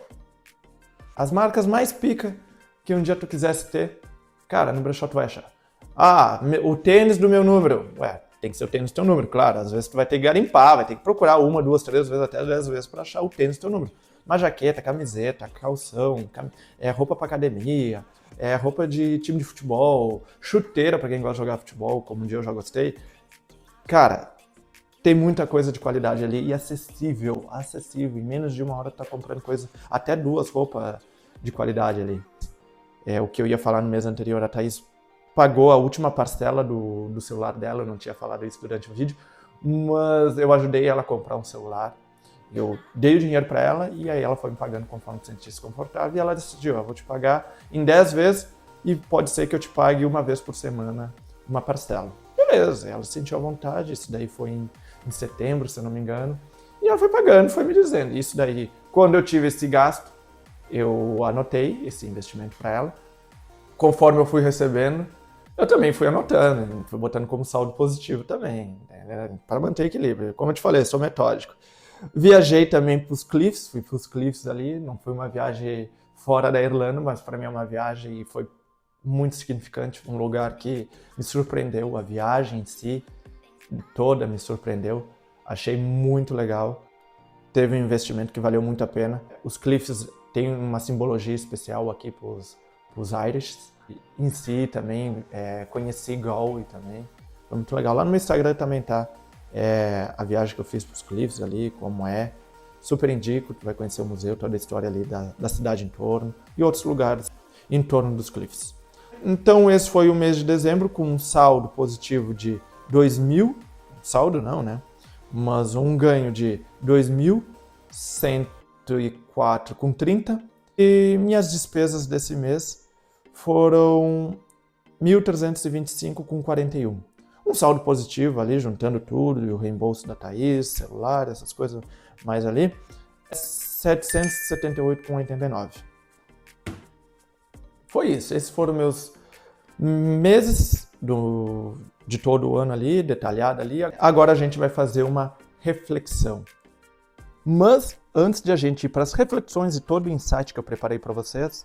As marcas mais pica que um dia tu quisesse ter. Cara, no brechó tu vai achar. Ah, o tênis do meu número. Ué, tem que ser o tênis do teu número, claro. Às vezes tu vai ter que garimpar, vai ter que procurar 1, 2, 3 vezes, até 10 vezes para achar o tênis do teu número. Uma jaqueta, camiseta, calção, roupa para academia, roupa de time de futebol, chuteira para quem gosta de jogar futebol, como um dia eu já gostei. Cara, tem muita coisa de qualidade ali e acessível. Em menos de 1 hora tu tá comprando coisa, até 2 roupas de qualidade ali. É o que eu ia falar no mês anterior, a Thaís pagou a última parcela do celular dela, eu não tinha falado isso durante o vídeo, mas eu ajudei ela a comprar um celular. Eu dei o dinheiro para ela e aí ela foi me pagando conforme se sentisse confortável e ela decidiu, eu vou te pagar em 10 vezes e pode ser que eu te pague 1 vez por semana uma parcela. Beleza, ela se sentiu à vontade, isso daí foi em setembro, se eu não me engano, e ela foi pagando, foi me dizendo. Isso daí, quando eu tive esse gasto, eu anotei esse investimento para ela. Conforme eu fui recebendo, eu também fui anotando, fui botando como saldo positivo também, né, para manter equilíbrio. Como eu te falei, eu sou metódico. Viajei também para os Cliffs, fui para os Cliffs ali, não foi uma viagem fora da Irlanda, mas para mim é uma viagem e foi muito significante, um lugar que me surpreendeu, a viagem em si toda me surpreendeu, achei muito legal, teve um investimento que valeu muito a pena. Os Cliffs têm uma simbologia especial aqui para os Irish, em si também, conheci Galway também, foi muito legal. Lá no meu Instagram também tá a viagem que eu fiz para os Cliffs ali, como é. Super indico, tu vai conhecer o museu, toda a história ali da cidade em torno e outros lugares em torno dos Cliffs. Então esse foi o mês de dezembro com um saldo positivo de 2.000, saldo não, né? Mas um ganho de 2.104,30 e minhas despesas desse mês foram 1.325,41. Um saldo positivo ali, juntando tudo, e o reembolso da Thaís, celular, essas coisas mais ali, 778,89. Foi isso, esses foram meus meses de todo o ano ali, detalhado ali. Agora a gente vai fazer uma reflexão. Mas antes de a gente ir para as reflexões e todo o insight que eu preparei para vocês,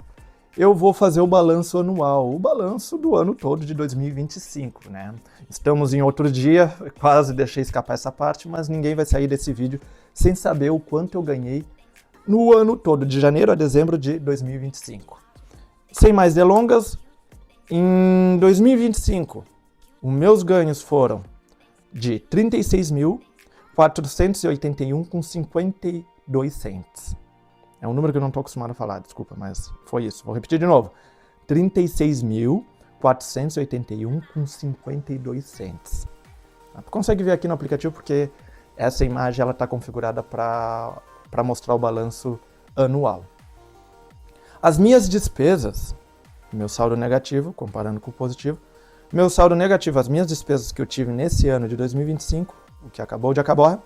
eu vou fazer o balanço anual, o balanço do ano todo de 2025, né? Estamos em outro dia, quase deixei escapar essa parte, mas ninguém vai sair desse vídeo sem saber o quanto eu ganhei no ano todo, de janeiro a dezembro de 2025. Sem mais delongas, em 2025, os meus ganhos foram de 36.481,52 cents. É um número que eu não estou acostumado a falar, desculpa, mas foi isso. Vou repetir de novo. 36.481,52 cents. Tu consegue ver aqui no aplicativo porque essa imagem está configurada para mostrar o balanço anual. As minhas despesas, meu saldo negativo, comparando com o positivo, meu saldo negativo, as minhas despesas que eu tive nesse ano de 2025, o que acabou de acabar,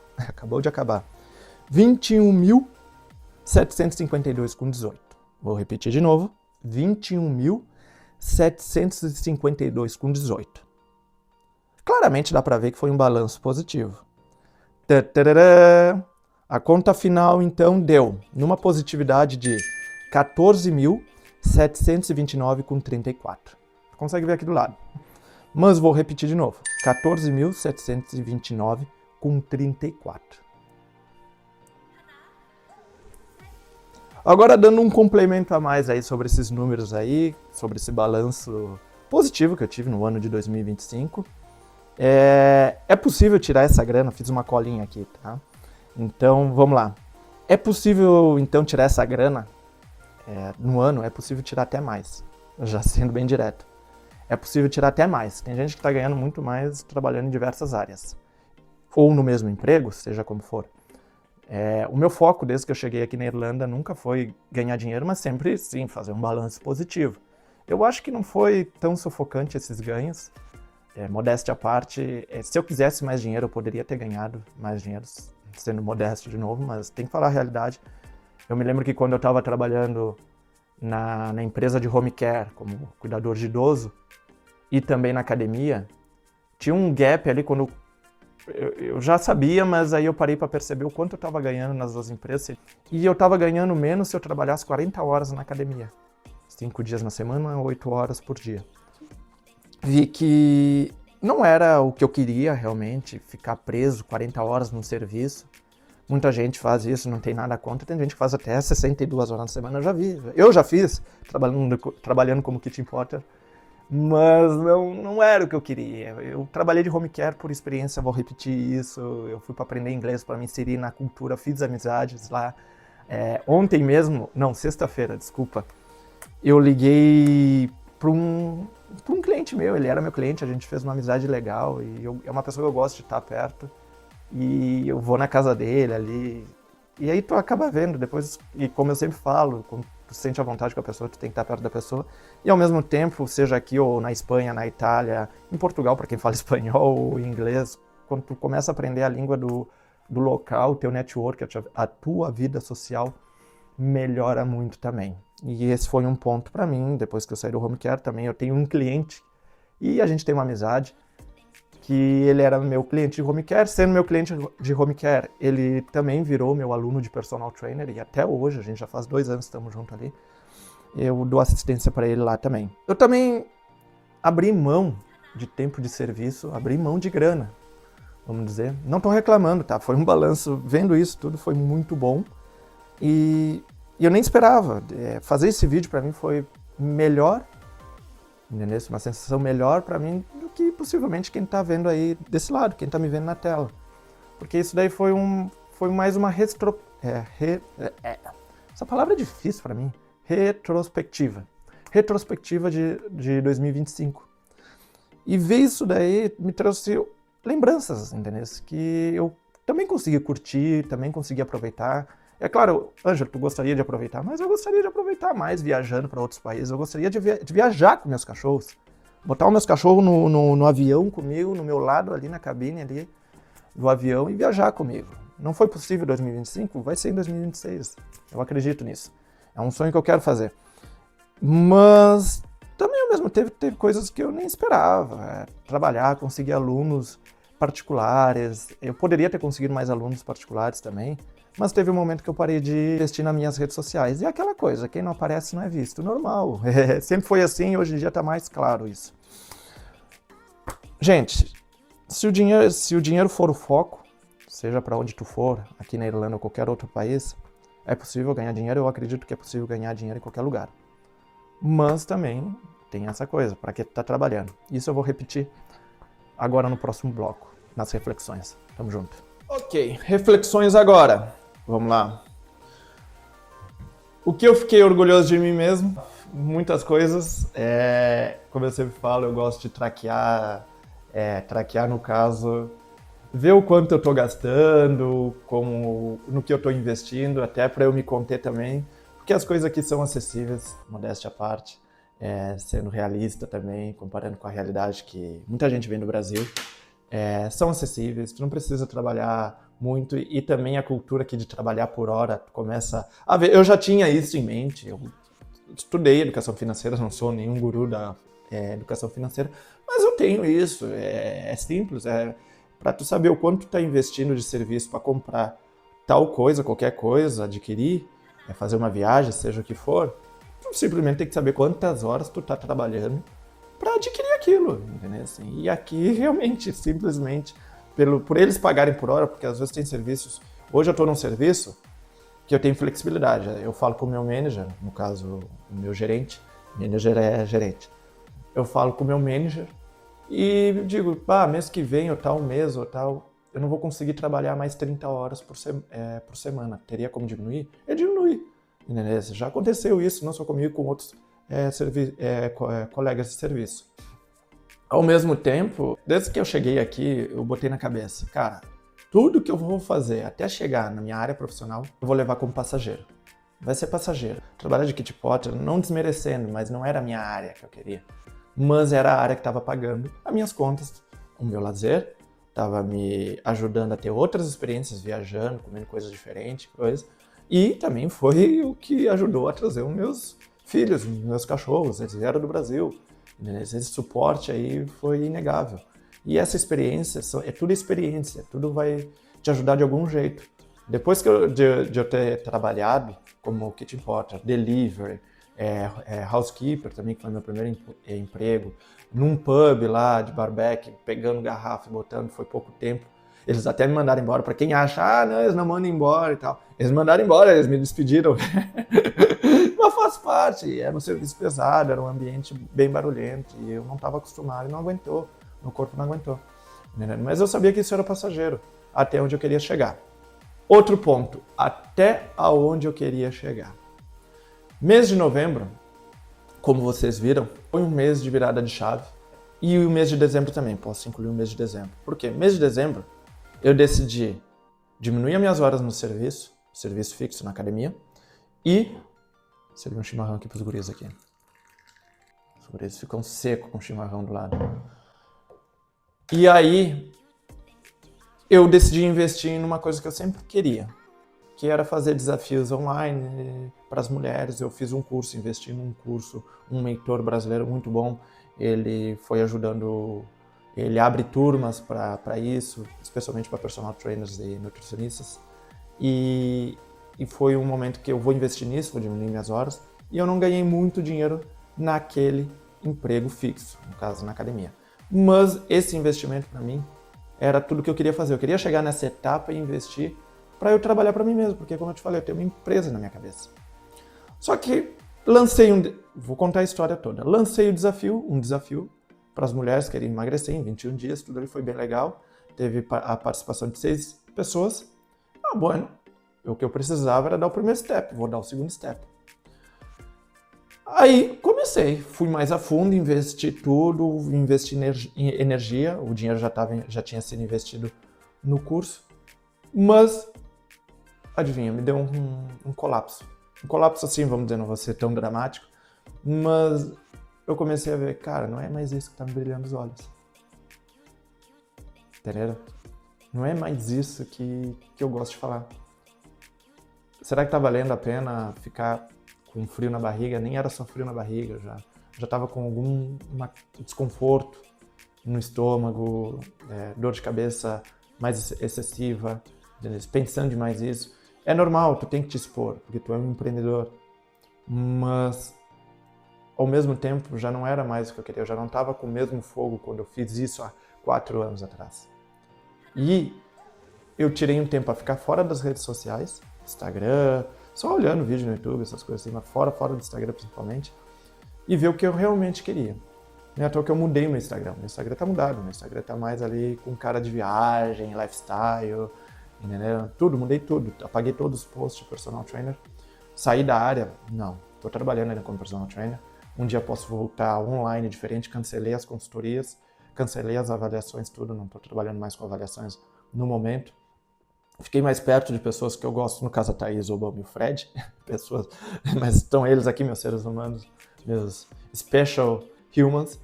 21.752,18. Vou repetir de novo, 21.752,18. Claramente dá para ver que foi um balanço positivo. Tadadá! A conta final, então, deu numa positividade de 14.729,34. Consegue ver aqui do lado. Mas vou repetir de novo. 14.729,34. Agora dando um complemento a mais aí sobre esses números aí, sobre esse balanço positivo que eu tive no ano de 2025. É possível tirar essa grana, fiz uma colinha aqui, tá? Então, vamos lá. É possível, então, tirar essa grana no ano? É possível tirar até mais, já sendo bem direto. É possível tirar até mais. Tem gente que está ganhando muito mais trabalhando em diversas áreas. Ou no mesmo emprego, seja como for. O meu foco, desde que eu cheguei aqui na Irlanda, nunca foi ganhar dinheiro, mas sempre, sim, fazer um balanço positivo. Eu acho que não foi tão sufocante esses ganhos. Modéstia à parte, se eu quisesse mais dinheiro, eu poderia ter ganhado mais dinheiro, sendo modesto de novo, mas tem que falar a realidade. Eu me lembro que quando eu estava trabalhando na empresa de home care, como cuidador de idoso, e também na academia, tinha um gap ali quando eu já sabia, mas aí eu parei para perceber o quanto eu estava ganhando nas duas empresas. E eu estava ganhando menos se eu trabalhasse 40 horas na academia. 5 dias na semana, 8 horas por dia. Vi que não era o que eu queria realmente, ficar preso 40 horas num serviço. Muita gente faz isso, não tem nada contra. Tem gente que faz até 62 horas na semana, eu já vi. Eu já fiz, trabalhando como kitchen porter. Mas não era o que eu queria. Eu trabalhei de home care por experiência, vou repetir isso. Eu fui para aprender inglês, para me inserir na cultura, fiz amizades lá. Ontem mesmo, não, sexta-feira, desculpa, eu liguei para um cliente meu, ele era meu cliente, a gente fez uma amizade legal e é uma pessoa que eu gosto de estar perto. E eu vou na casa dele ali. E aí tu acaba vendo depois, e como eu sempre falo, quando tu sente a vontade com a pessoa, tu tem que estar perto da pessoa. E ao mesmo tempo, seja aqui ou na Espanha, na Itália, em Portugal, para quem fala espanhol ou inglês, quando tu começa a aprender a língua do local, o teu network, a tua vida social melhora muito também. E esse foi um ponto para mim, depois que eu saí do home care também, eu tenho um cliente e a gente tem uma amizade, que ele era meu cliente de home care. Sendo meu cliente de home care, ele também virou meu aluno de personal trainer e até hoje, a gente já faz 2 anos que estamos juntos ali, eu dou assistência para ele lá também. Eu também abri mão de tempo de serviço, abri mão de grana, vamos dizer. Não estou reclamando, tá? Foi um balanço, vendo isso tudo foi muito bom e eu nem esperava. Fazer esse vídeo para mim foi melhor, entendeu? Uma sensação melhor para mim do que possivelmente quem está vendo aí desse lado, quem está me vendo na tela. Porque isso daí foi mais uma essa palavra é difícil para mim. Retrospectiva de 2025. E ver isso daí me trouxe lembranças, entendeu? Que eu também consegui curtir, também consegui aproveitar. É claro, Ângelo, tu gostaria de aproveitar, mas eu gostaria de aproveitar mais viajando para outros países. Eu gostaria de viajar com meus cachorros. Botar os meus cachorros no avião comigo, no meu lado ali na cabine ali do avião e viajar comigo. Não foi possível em 2025? Vai ser em 2026. Eu acredito nisso. É um sonho que eu quero fazer. Mas também ao mesmo tempo teve coisas que eu nem esperava. Trabalhar, conseguir alunos particulares. Eu poderia ter conseguido mais alunos particulares também. Mas teve um momento que eu parei de investir nas minhas redes sociais. E é aquela coisa, quem não aparece não é visto. Normal. Sempre foi assim e hoje em dia está mais claro isso. Gente, se o dinheiro for o foco, seja para onde tu for, aqui na Irlanda ou qualquer outro país, é possível ganhar dinheiro. Eu acredito que é possível ganhar dinheiro em qualquer lugar. Mas também tem essa coisa, para que tu tá trabalhando. Isso eu vou repetir agora no próximo bloco, nas reflexões. Tamo junto. Ok, reflexões agora. Vamos lá. O que eu fiquei orgulhoso de mim mesmo? Muitas coisas. Como eu sempre falo, eu gosto de traquear no caso, ver o quanto eu estou gastando, no que eu estou investindo, até para eu me conter também, porque as coisas aqui são acessíveis, modéstia à parte, sendo realista também, comparando com a realidade que muita gente vem do Brasil, são acessíveis, tu não precisa trabalhar muito e também a cultura aqui de trabalhar por hora, tu começa a ver, eu já tinha isso em mente, eu estudei educação financeira, não sou nenhum guru da educação financeira, mas eu tenho isso, é simples, para tu saber o quanto tu está investindo de serviço para comprar tal coisa, qualquer coisa, adquirir, fazer uma viagem, seja o que for, tu simplesmente tem que saber quantas horas tu está trabalhando para adquirir aquilo, entendeu? Assim, e aqui realmente, simplesmente, por eles pagarem por hora, porque às vezes tem serviços, hoje eu estou num serviço que eu tenho flexibilidade, eu falo com o meu manager, no caso, o meu gerente, manager é gerente, eu falo com o meu manager e digo, mês que vem ou tal, mês ou tal, eu não vou conseguir trabalhar mais 30 horas por semana. Teria como diminuir? Diminui. Entendeu? Já aconteceu isso, não só comigo, com outros colegas de serviço. Ao mesmo tempo, desde que eu cheguei aqui, eu botei na cabeça, cara, tudo que eu vou fazer até chegar na minha área profissional, eu vou levar como passageiro. Vai ser passageiro. Trabalhar de kit potter, não desmerecendo, mas não era a minha área que eu queria. Mas era a área que estava pagando as minhas contas, o meu lazer, estava me ajudando a ter outras experiências, viajando, comendo coisas diferentes, E também foi o que ajudou a trazer os meus filhos, meus cachorros, eles vieram do Brasil. Esse suporte aí foi inegável. E essa experiência, é tudo experiência, tudo vai te ajudar de algum jeito. Depois de eu ter trabalhado como kitchen porter, delivery, housekeeper também, que foi meu primeiro emprego, num pub lá de barbeque, pegando garrafa e botando, foi pouco tempo. Eles até me mandaram embora. Para quem acha, não, eles não mandam embora e tal. Eles me mandaram embora, eles me despediram. Mas faz parte, era um serviço pesado, era um ambiente bem barulhento e eu não estava acostumado e não aguentou, meu corpo não aguentou. Mas eu sabia que isso era passageiro, até onde eu queria chegar. Outro ponto, até aonde eu queria chegar. Mês de novembro, como vocês viram, foi um mês de virada de chave. E o mês de dezembro também, posso incluir o mês de dezembro. Por quê? Mês de dezembro, eu decidi diminuir as minhas horas no serviço fixo na academia, e servir um chimarrão aqui para os guris aqui. Os guris ficam secos com o chimarrão do lado. E aí, eu decidi investir em uma coisa que eu sempre queria, que era fazer desafios online para as mulheres. Eu fiz um curso, investi num curso, um mentor brasileiro muito bom, ele foi ajudando, ele abre turmas para isso, especialmente para personal trainers e nutricionistas, e foi um momento que eu vou investir nisso, vou diminuir minhas horas, e eu não ganhei muito dinheiro naquele emprego fixo, no caso na academia. Mas esse investimento para mim era tudo que eu queria fazer. Eu queria chegar nessa etapa e investir para eu trabalhar para mim mesmo, porque como eu te falei, eu tenho uma empresa na minha cabeça. Só que vou contar a história toda. Lancei um desafio para as mulheres que querem emagrecer em 21 dias, tudo ali foi bem legal. Teve a participação de 6 pessoas. Bueno, o que eu precisava era dar o primeiro step, vou dar o segundo step. Aí comecei, fui mais a fundo, investi tudo, investi em energia, o dinheiro já tinha sido investido no curso, mas, adivinha, me deu um colapso. Um colapso assim, vamos dizer, não vou ser tão dramático, mas eu comecei a ver, cara, não é mais isso que tá me brilhando os olhos. Entendeu? Não é mais isso que eu gosto de falar. Será que tá valendo a pena ficar com frio na barriga? Nem era só frio na barriga, já tava com algum desconforto no estômago, dor de cabeça mais excessiva, pensando demais isso. É normal, tu tem que te expor, porque tu é um empreendedor, mas ao mesmo tempo já não era mais o que eu queria, eu já não estava com o mesmo fogo quando eu fiz isso há 4 anos atrás. E eu tirei um tempo para ficar fora das redes sociais, Instagram, só olhando vídeo no YouTube, essas coisas assim, mas fora do Instagram principalmente, e ver o que eu realmente queria. Não é à toa que eu mudei meu Instagram. Meu Instagram tá mudado, meu Instagram tá mais ali com cara de viagem, lifestyle, entendeu? Tudo, mudei tudo. Apaguei todos os posts de personal trainer. Saí da área? Não. Tô trabalhando ainda como personal trainer. Um dia posso voltar online diferente, cancelei as consultorias, cancelei as avaliações, tudo, não tô trabalhando mais com avaliações no momento. Fiquei mais perto de pessoas que eu gosto, no caso a Thaís, o Bob e o Fred, pessoas, mas estão eles aqui, meus seres humanos, meus special humans.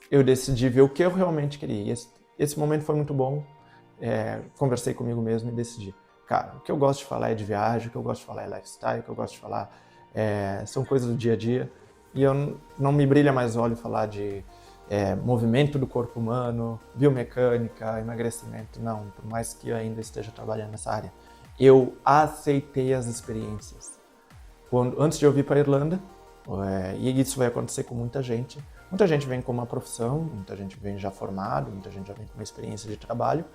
Eu decidi ver o que eu realmente queria. Esse momento foi muito bom. Conversei comigo mesmo e decidi. Cara, o que eu gosto de falar é de viagem, o que eu gosto de falar é lifestyle, o que eu gosto de falar são coisas do dia a dia. E eu não me brilha mais olho falar de movimento do corpo humano, biomecânica, emagrecimento. Não, por mais que eu ainda esteja trabalhando nessa área. Eu aceitei as experiências. Antes de eu vir para a Irlanda, e isso vai acontecer com muita gente vem com uma profissão, muita gente vem já formado, muita gente já vem com uma experiência de trabalho,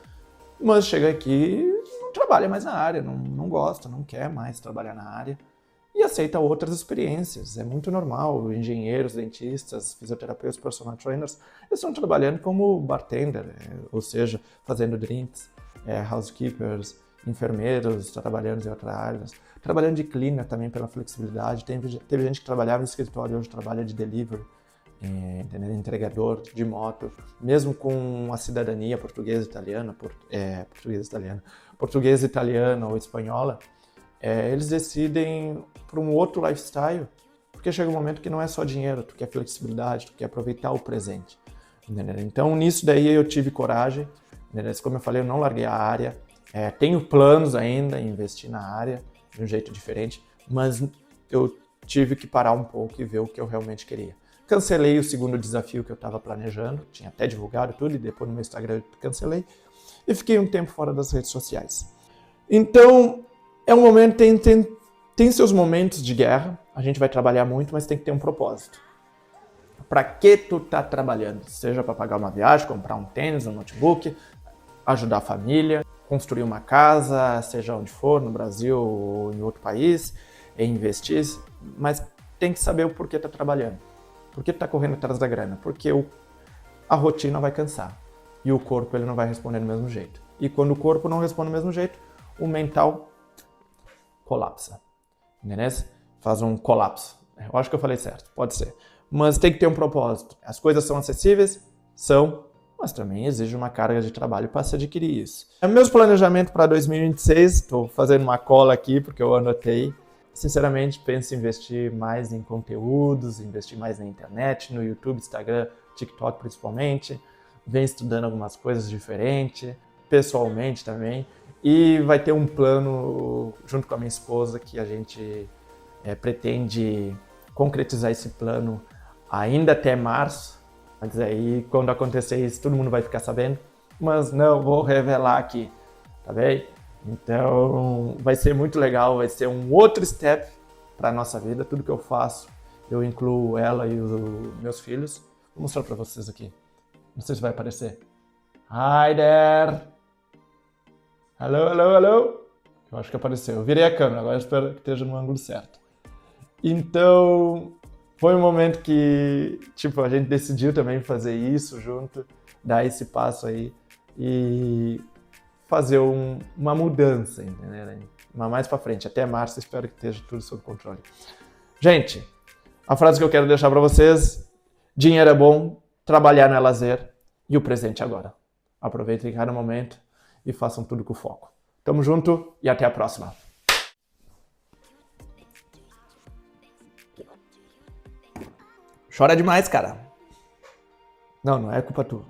mas chega aqui e não trabalha mais na área, não gosta, não quer mais trabalhar na área e aceita outras experiências. É muito normal, engenheiros, dentistas, fisioterapeutas, personal trainers, eles estão trabalhando como bartender, ou seja, fazendo drinks, housekeepers, enfermeiros, trabalhando em outras áreas, trabalhando de cleaner também pela flexibilidade. Teve gente que trabalhava no escritório, hoje trabalha de delivery, entregador de moto, mesmo com a cidadania portuguesa, italiana ou espanhola, eles decidem por um outro lifestyle, porque chega um momento que não é só dinheiro, tu quer flexibilidade, tu quer aproveitar o presente. Entendeu? Então nisso daí eu tive coragem, entendeu? Como eu falei, eu não larguei a área, tenho planos ainda em investir na área, de um jeito diferente, mas eu tive que parar um pouco e ver o que eu realmente queria. Cancelei o segundo desafio que eu estava planejando, tinha até divulgado tudo e depois no meu Instagram eu cancelei e fiquei um tempo fora das redes sociais. Então, é um momento, tem seus momentos de guerra, a gente vai trabalhar muito, mas tem que ter um propósito. Para que tu tá trabalhando? Seja para pagar uma viagem, comprar um tênis, um notebook, ajudar a família, construir uma casa, seja onde for, no Brasil ou em outro país, investir, mas tem que saber o porquê tá trabalhando. Por que tu tá correndo atrás da grana? Porque a rotina vai cansar e o corpo ele não vai responder do mesmo jeito. E quando o corpo não responde do mesmo jeito, o mental colapsa. Entendeu? Faz um colapso. Eu acho que eu falei certo, pode ser. Mas tem que ter um propósito. As coisas são acessíveis? São, mas também exige uma carga de trabalho para se adquirir isso. Meus planejamentos para 2026, estou fazendo uma cola aqui porque eu anotei. Sinceramente, penso em investir mais em conteúdos, investir mais na internet, no YouTube, Instagram, TikTok principalmente. Venho estudando algumas coisas diferentes, pessoalmente também. E vai ter um plano junto com a minha esposa que a gente pretende concretizar esse plano ainda até março. Mas aí, quando acontecer isso, todo mundo vai ficar sabendo. Mas não vou revelar aqui, tá bem? Então, vai ser muito legal, vai ser um outro step para a nossa vida. Tudo que eu faço, eu incluo ela e os meus filhos. Vou mostrar para vocês aqui. Não sei se vai aparecer. Hi there! Hello, hello, hello! Eu acho que apareceu. Eu virei a câmera, agora eu espero que esteja no ângulo certo. Então, foi um momento que, a gente decidiu também fazer isso junto, dar esse passo aí e fazer uma mudança, entendeu? Mas mais pra frente, até março, espero que esteja tudo sob controle. Gente, a frase que eu quero deixar para vocês: dinheiro é bom, trabalhar não é lazer e o presente é agora. Aproveitem cada momento e façam tudo com foco. Tamo junto e até a próxima. Chora demais, cara. Não é culpa tua.